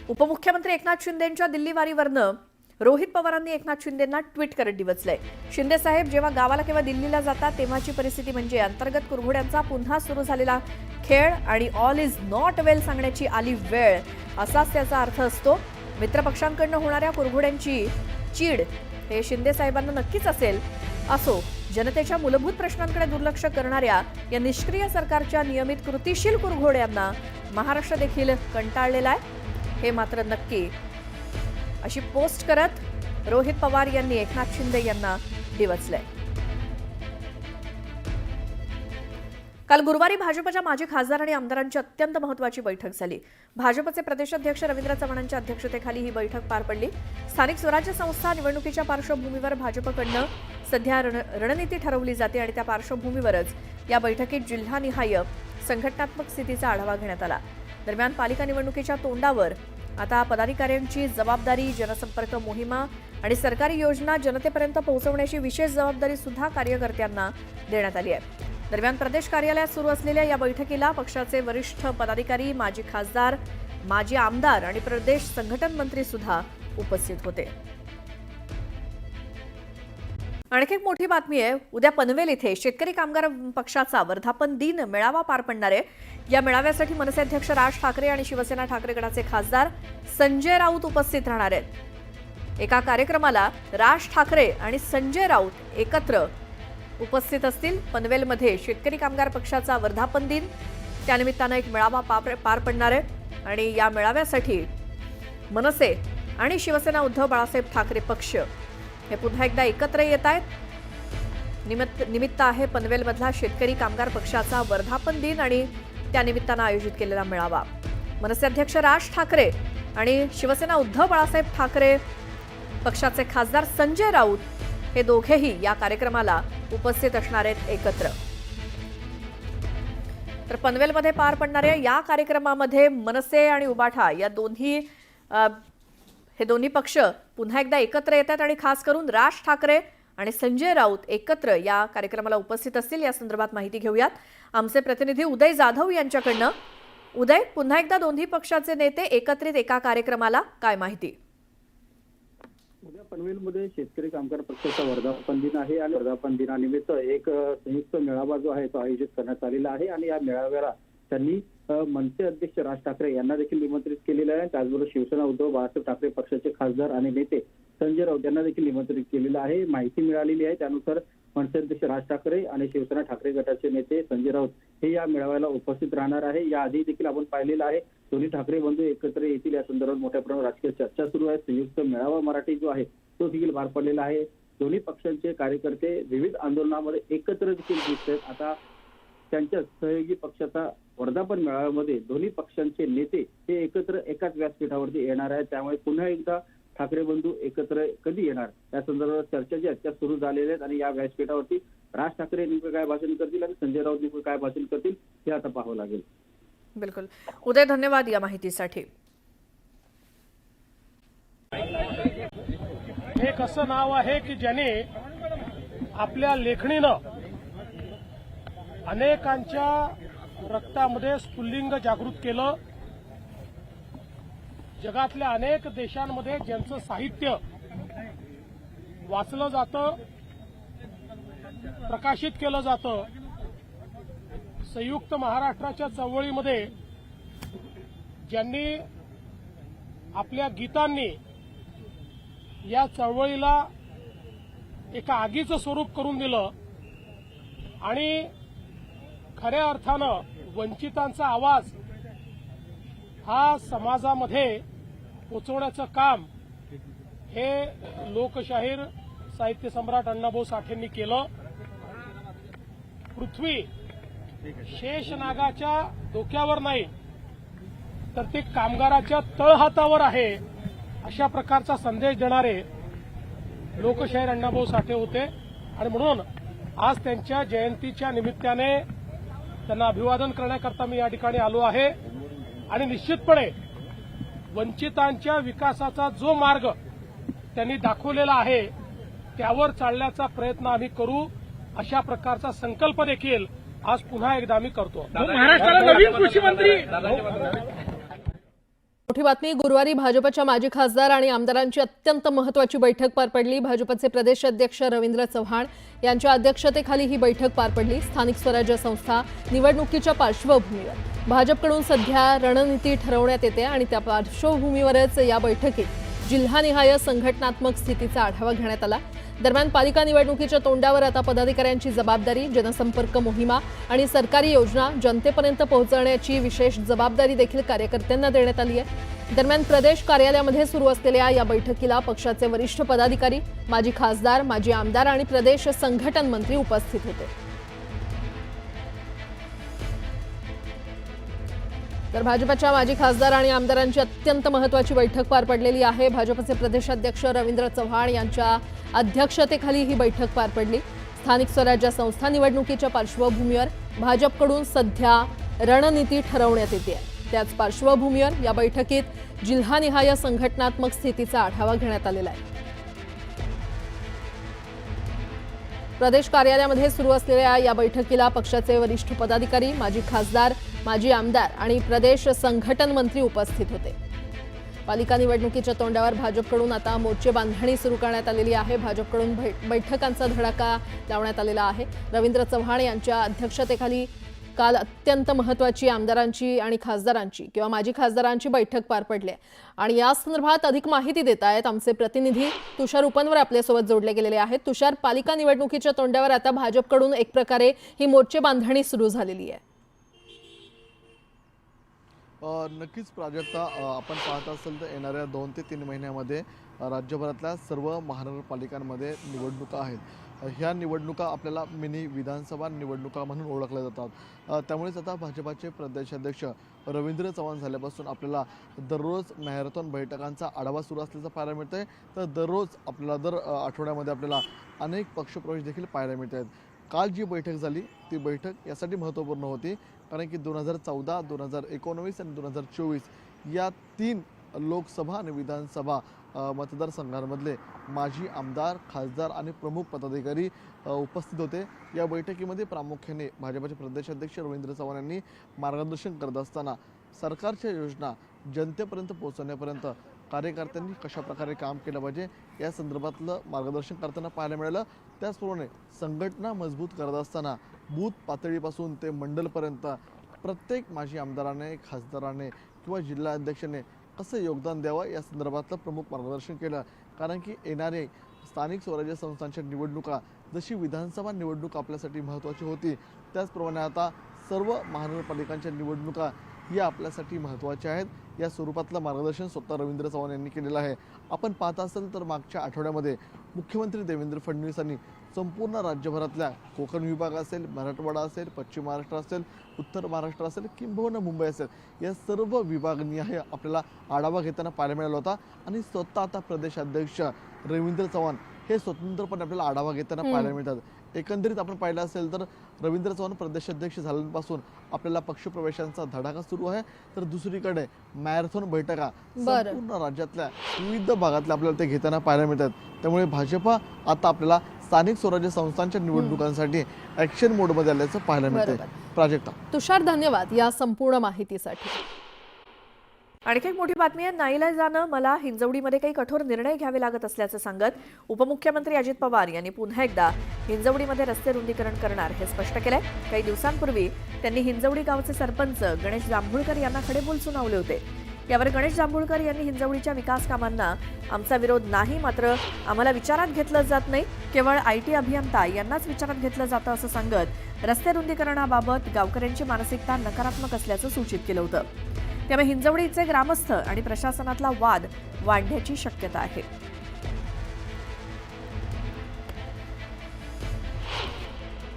उपमुख्यमंत्री एकनाथ शिंदेंच्या दिल्लीवारीवरनं रोहित पवारांनी एकनाथ शिंदेंना ट्विट करत डिवचलंय. शिंदे साहेब जेव्हा गावाला किंवा दिल्लीला जातात तेव्हाची परिस्थिती म्हणजे अंतर्गत कुरघोड्यांचा पुन्हा सुरू झालेला खेळ आणि ऑल इज नॉट वेल सांगण्याची आली वेळ, असाच त्याचा अर्थ असतो. मित्रपक्षांकडून होणाऱ्या कुरघोड्यांची चीड हे शिंदे साहेबांना नक्कीच असेल. असो, जनतेच्या मूलभूत प्रश्नांकडे दुर्लक्ष करणाऱ्या या निष्क्रिय सरकारच्या नियमित कृतीशील कुरघोड्यांना महाराष्ट्र देखील कंटाळलेला आहे, हे मात्र नक्की, अशी पोस्ट करत रोहित पवार यांनी एकनाथ शिंदे यांना डिवचलंय. काल गुरुवारी भाजपच्या माजी खासदार आणि आमदारांची अत्यंत महत्त्वाची बैठक झाली. भाजपचे प्रदेशाध्यक्ष रवींद्र चव्हाणांच्या अध्यक्षतेखाली ही बैठक पार पडली. स्थानिक स्वराज्य संस्था निवडणुकीच्या पार्श्वभूमीवर भाजपकडनं सध्या रणनीती ठरवली जाते आणि त्या पार्श्वभूमीवरच या बैठकीत जिल्हानिहाय संघटनात्मक स्थितीचा आढावा घेण्यात आला. दरम्यान पालिका निवडणुकीच्या तोंडावर आता पदाधिकाऱ्यांची जबाबदारी, जनसंपर्क मोहिमा आणि सरकारी योजना जनतेपर्यंत पोहोचवण्याची विशेष जबाबदारी सुद्धा कार्यकर्त्यांना देण्यात आली आहे. दरम्यान प्रदेश कार्यालयात सुरू असलेल्या या बैठकीला पक्षाचे वरिष्ठ पदाधिकारी, माजी खासदार, माजी आमदार आणि प्रदेश संघटन मंत्री सुद्धा उपस्थित होते. आणखी एक मोठी बातमी आहे. उद्या पनवेल इथे शेतकरी कामगार पक्षाचा वर्धापन दिन मेळावा पार पडणार आहे. या मेळाव्यासाठी मनसे अध्यक्ष राज ठाकरे आणि शिवसेना ठाकरे गटाचे खासदार संजय राऊत उपस्थित राहणार आहेत. एका कार्यक्रमाला राज ठाकरे आणि संजय राऊत एकत्र उपस्थित असतील. पनवेलमध्ये शेतकरी कामगार पक्षाचा वर्धापन दिन, त्यानिमित्तानं एक मेळावा पार पडणार आहे आणि या मेळाव्यासाठी मनसे आणि शिवसेना उद्धव बाळासाहेब ठाकरे पक्ष हे पुन्हा एकदा एकत्र येत आहेत. निमित्त आहे पनवेलमधला शेतकरी कामगार पक्षाचा वर्धापन दिन आणि त्यानिमित्तानं आयोजित केलेला मेळावा. मनसे अध्यक्ष राज ठाकरे आणि शिवसेना उद्धव बाळासाहेब ठाकरे पक्षाचे खासदार संजय राऊत हे दोघेही या कार्यक्रमाला उपस्थित असणार आहेत एकत्र. तर पनवेलमध्ये पार पडणाऱ्या या कार्यक्रमामध्ये मनसे आणि उबाठा या दोन्ही पक्ष पुन्हा एकदा एकत्र येतात आणि खास करून राज ठाकरे आणि संजय राऊत एकत्र या कार्यक्रमाला उपस्थित असतील. या संदर्भात माहिती घेऊयात आमचे प्रतिनिधी उदय जाधव यांच्याकडनं. उदय, पुन्हा एकदा दोन्ही पक्षाचे नेते एकत्रित एका कार्यक्रमाला, काय माहिती? उद्या पनवेलमध्ये शेतकरी कामगार पक्षाचा वर्धापन दिन आहे आणि वर्धापन दिनानिमित्त एक संयुक्त मेळावा जो आहे तो आयोजित करण्यात आलेला आहे आणि या मेळाव्याला त्यांनी मनसे अध्यक्ष राज ठाकरे यांना देखील निमंत्रित केलेलं आहे. त्याचबरोबर शिवसेना उद्धव बाळासाहेब ठाकरे पक्षाचे खासदार आणि नेते संजय राऊत यांना देखील निमंत्रित केलेलं आहे. माहिती मिळालेली आहे त्यानुसार मनसे अध्यक्ष राज ठाकरे आणि शिवसेना ठाकरे गटाचे नेते संजय राऊत हे या मेळाव्याला उपस्थित राहणार आहे. याआधी देखील आपण पाहिलेलं आहे दोन्ही ठाकरे बंधू एकत्र येतील या संदर्भात मोठ्या प्रमाणात राजकीय चर्चा सुरू आहे. संयुक्त मेळावा मराठी जो आहे तो देखील पार पडलेला आहे. दोन्ही पक्षांचे कार्यकर्ते विविध आंदोलनामध्ये एकत्र देखील दिसत आहेत. आता त्यांच्या सहयोगी पक्षाचा वर्धापन मेळाव्यामध्ये दोन्ही पक्षांचे नेते हे एकत्र एकाच व्यासपीठावरती येणार आहेत. त्यामुळे पुन्हा एकदा ठाकरे बंधू एकत्र कधी येणार या संदर्भात चर्चा जी त्या सुरू झालेल्या आहेत आणि या व्यासपीठावरती राज ठाकरे नेमकं काय भाषण करतील आणि संजय राऊत नेमकं काय भाषण करतील हे आता पाहावं लागेल. बिलकुल उदय, धन्यवाद या माहितीसाठी. एक असं नाव आहे की ज्याने आपल्या लेखणीनं अनेकांच्या रक्तामध्ये स्फुल्लिंग जागृत केलं. जगातल्या अनेक देशांमध्ये ज्यांचं साहित्य वाचलं जातं, प्रकाशित केलं जातं, संयुक्त महाराष्ट्राच्या चळवळीमध्ये ज्यांनी आपल्या गीतांनी या चळवळीला एका आगीचं स्वरूप करून दिलं आणि खऱ्या अर्थानं वंचितांचा आवाज हा समाजामध्ये पोचवण्याचं काम हे लोकशाहीर साहित्य सम्राट अण्णाभाऊ साठेंनी केलं. पृथ्वी शेषनागाच्या डोक्यावर नाही तर ते कामगाराच्या तळहातावर आहे, अशा प्रकारचा संदेश देणारे लोकशाहीर अण्णाभाऊ साठे होते. आणि म्हणून आज त्यांच्या जयंतीच्या निमित्ताने त्यांना अभिवादन करण्याकरता मी या ठिकाणी आलो आहे. आणि निश्चितपणे वंचितांच्या विकासाचा जो मार्ग त्यांनी दाखवलेला आहे त्यावर चालण्याचा प्रयत्न आम्ही करू, अशा प्रकारचा संकल्प देखील आज पुन्हा एकदा आम्ही करतो. महाराष्ट्राला नवीन कृषी मंत्री मोठी बातमी गुरुवारी भाजपच्या माजी खासदार आणि आमदारांची अत्यंत महत्त्वाची बैठक पार पडली। भाजपचे प्रदेश अध्यक्ष रवींद्र चव्हाण यांच्या अध्यक्षतेखाली ही बैठक पार पडली। स्थानिक स्वराज्य संस्था निवडणुकीच्या पार्श्वभूमीवर भाजपकडून सध्या रणनीती ठरवण्यात येते आणि त्या पार्श्वभूमीवरच या बैठकीत जिल्हानिहाय संघटनात्मक स्थितीचा आढावा घेण्यात आला। दरम्यान पालिका निवडणुकीच्या तोंडावर आता पदाधिकाऱ्यांची जबाबदारी, जनसंपर्क मोहिमा आणि सरकारी योजना जनतेपर्यंत पोहोचवण्याची विशेष जबाबदारी देखील कार्यकर्त्यांना देण्यात आली आहे। दरम्यान प्रदेश कार्यालयामध्ये सुरू असलेल्या या बैठकीला पक्षाचे वरिष्ठ पदाधिकारी, माजी खासदार, माजी आमदार आणि प्रदेश संघटन मंत्री उपस्थित होते। तर भाजपच्या माजी खासदार आणि आमदारांची अत्यंत महत्त्वाची बैठक पार पडलेली आहे। भाजपचे प्रदेशाध्यक्ष रवींद्र चव्हाण यांच्या अध्यक्षतेखाली ही बैठक पार पडली। स्थानिक स्वराज्य संस्था निवडणुकीच्या पार्श्वभूमीवर भाजपकडून सध्या रणनीती ठरवण्यात येते। त्याच पार्श्वभूमीवर या बैठकीत जिल्हानिहाय संघटनात्मक स्थितीचा आढावा घेण्यात आलेला आहे। प्रदेश कार्यालयामध्ये सुरू असलेल्या या बैठकीला पक्षाचे वरिष्ठ पदाधिकारी, माजी खासदार, माजी आमदार आणि प्रदेश संघटन मंत्री उपस्थित होते। पालिका निवडणुकीच्या तोंडावर भाजपकडून आता मोर्चे बांधणी सुरू करण्यात आलेली आहे। भाजपकडून बैठकांचा धडाका लावण्यात आलेला आहे। रवींद्र चव्हाण यांच्या अध्यक्षतेखाली काल अत्यंत महत्त्वाची आमदारांची आणि खासदारांची किंवा माजी खासदारांची बैठक पार पडली आणि या संदर्भात अधिक माहिती देत आहेत आमचे प्रतिनिधी तुषार उपनवर आपल्यासोबत जोडले गेलेले आहेत। तुषार, पालिका निवडणुकीच्या तोंडावर आता भाजपकडून एक प्रकारे ही मोर्चे बांधणी सुरू झालेली आहे। नक्कीच प्राजक्ता, आपण पाहत असेल तर येणाऱ्या 2 ते 3 महिन्यामध्ये राज्यभरातल्या सर्व महानगरपालिकांमध्ये निवडणुका आहेत। ह्या निवडणुका आपल्याला मिनी विधानसभा निवडणुका म्हणून ओळखल्या जातात। त्यामुळेच आता भाजपाचे प्रदेशाध्यक्ष रवींद्र चव्हाण झाल्यापासून आपल्याला दररोज मॅरेथॉन बैठकांचा आढावा सुरू असल्याचं पाहायला मिळतं आहे। तर दररोज आपल्याला दर आठवड्यामध्ये आपल्याला अनेक पक्षप्रवेश देखील पाहायला मिळत आहेत। काल जी बैठक झाली ती बैठक यासाठी महत्त्वपूर्ण होती कारण की 2014, 2019 आणि 2024 या 3 लोकसभा आणि विधानसभा मतदारसंघांमधले माजी आमदार, खासदार आणि प्रमुख पदाधिकारी उपस्थित होते। या बैठकीमध्ये प्रामुख्याने भाजपचे प्रदेशाध्यक्ष रवींद्र चव्हाण यांनी मार्गदर्शन करत असताना सरकारच्या योजना जनतेपर्यंत पोहोचवण्यापर्यंत कार्यकर्त्यांनी कशा प्रकारे काम केलं पाहिजे या संदर्भातलं मार्गदर्शन करताना पाहायला मिळालं। त्याचप्रमाणे संघटना मजबूत करत असताना बूथ पातळीपासून ते मंडलपर्यंत प्रत्येक माजी आमदाराने, खासदाराने किंवा जिल्हा अध्यक्षाने कसं योगदान द्यावं या संदर्भातलं प्रमुख मार्गदर्शन केलं। कारण की येणारे स्थानिक स्वराज्य संस्थांच्या निवडणुका जशी विधानसभा निवडणूक आपल्यासाठी महत्त्वाची होती त्याचप्रमाणे आता सर्व महानगरपालिकांच्या निवडणुका या आपल्यासाठी महत्त्वाच्या आहेत। या स्वरूपातलं मार्गदर्शन स्वतः रवींद्र चव्हाण यांनी केलेलं आहे। आपण पाहत असाल तर मागच्या आठवड्यामध्ये मुख्यमंत्री देवेंद्र फडणवीसांनी संपूर्ण राज्यभरातल्या कोकण विभाग असेल, मराठवाडा असेल, पश्चिम महाराष्ट्र असेल, उत्तर महाराष्ट्र असेल किंबहुना मुंबई असेल या सर्व विभागनिहाय आपल्याला आढावा घेताना पाहायला मिळाला होता आणि स्वतः आता प्रदेशाध्यक्ष रवींद्र चव्हाण हे स्वतंत्रपणे आपल्याला आढावा घेताना पाहायला मिळतात। एकंदरीत आपण पाहिलं असेल तर रवींद्र चव्हाण प्रदेशाध्यक्ष झाल्यापासून आपल्याला पक्षप्रवेशांचा धडाका सुरू आहे। तर दुसरीकडे मॅरेथॉन बैठका संपूर्ण राज्यातल्या विविध भागातल्या आपल्याला ते घेताना पाहायला मिळतात। त्यामुळे भाजपा आता आपल्याला स्थानिक स्वराज्य संस्थांच्या निवडणुकांसाठी ॲक्शन मोडमध्ये आल्याचं पाहायला मिळतंय। प्राजक्ता, तुषार, धन्यवाद या संपूर्ण माहितीसाठी। आणखी एक मोठी बातमी आहे। नाईलाजानं मला हिंजवडीमध्ये काही कठोर निर्णय घ्यावे लागत असल्याचं सांगत उपमुख्यमंत्री अजित पवार यांनी पुन्हा एकदा हिंजवडीमध्ये रस्ते रुंदीकरण करणार हे स्पष्ट केलंय। काही दिवसांपूर्वी त्यांनी हिंजवडी गावचे सरपंच गणेश जांभूळकर यांना खडेबोल सुनावले होते। यावर गणेश जांभूळकर यांनी हिंजवडीच्या विकास कामांना आमचा विरोध नाही, मात्र आम्हाला विचारात घेतलं जात नाही, केवळ IT अभियंता यांनाच विचारात घेतलं जातं असं सांगत रस्ते रुंदीकरणाबाबत गावकऱ्यांची मानसिकता नकारात्मक असल्याचं सूचित केलं होतं। त्यामुळे हिंजवडीचे ग्रामस्थ आणि प्रशासनातला वाद वाढण्याची शक्यता आहे।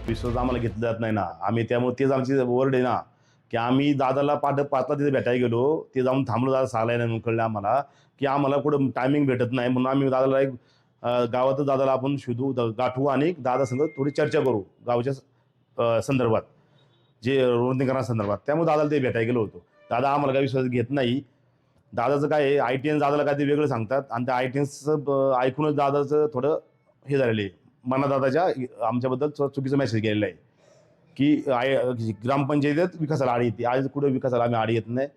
विश्वास आम्हाला घेतलं जात नाही ना, आम्ही त्यामुळे तेच आमची वर्ड आहे ना की आम्ही दादाला पाचला तिथे भेटायला गेलो, ते जाऊन थांबलो, दादा सांगायला नाही कळलं आम्हाला की आम्हाला कुठं टायमिंग भेटत नाही, म्हणून आम्ही दादाला एक गावातच दादाला आपण शोधू, गाठवू आणि दादा संग थोडी चर्चा करू गावच्या संदर्भात, जे रुंदीकरणासंदर्भात। त्यामुळे दादाला ते भेटायला गेलो होतो। दादा आम्हाला काही विश्वास घेत नाही। दादाचं काय आहे, ITN दादाला काय ते वेगळं सांगतात आणि त्या ITNचं ऐकूनच दादाचं थोडं हे झालेलं आहे, मना दादाच्या आमच्याबद्दल चुकीचा मेसेज गेलेला आहे की ग्रामपंचायतीत विकासाला आडी येते। आज कुठं विकासाला आम्ही आडी येत नाही।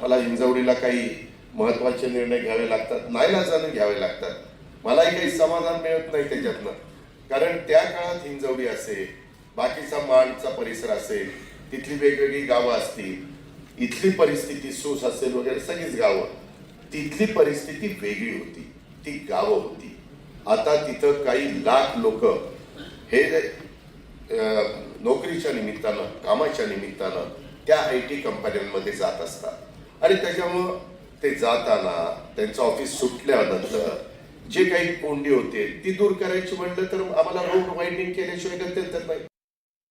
मला हिंजवडीला काही महत्त्वाचे निर्णय घ्यावे लागतात, नाईलाजाने घ्यावे लागतात. मलाही काही समाधान मिळत नाही त्याच्यातनं, कारण त्या काळात हिंजवडी असेल, बाकीचा माणचा परिसर असेल, तिथली वेगवेगळी गावं असतील, इथली परिस्थिती सूस असेल वगैरे, सगळीच गावं, तिथली परिस्थिती वेगळी होती, ती गावं होती. आता तिथं काही लाख लोक हे नोकरीच्या निमित्तानं, कामाच्या निमित्तानं त्या IT कंपन्यांमध्ये जात असतात आणि त्याच्यामुळं ते जाताना त्यांचं ऑफिस सुटल्यानंतर जे काही कोंडी होते ती दूर करायची म्हटलं तर आम्हाला रोड वाइंडिंग केल्याशिवाय गत्यंतर नाही.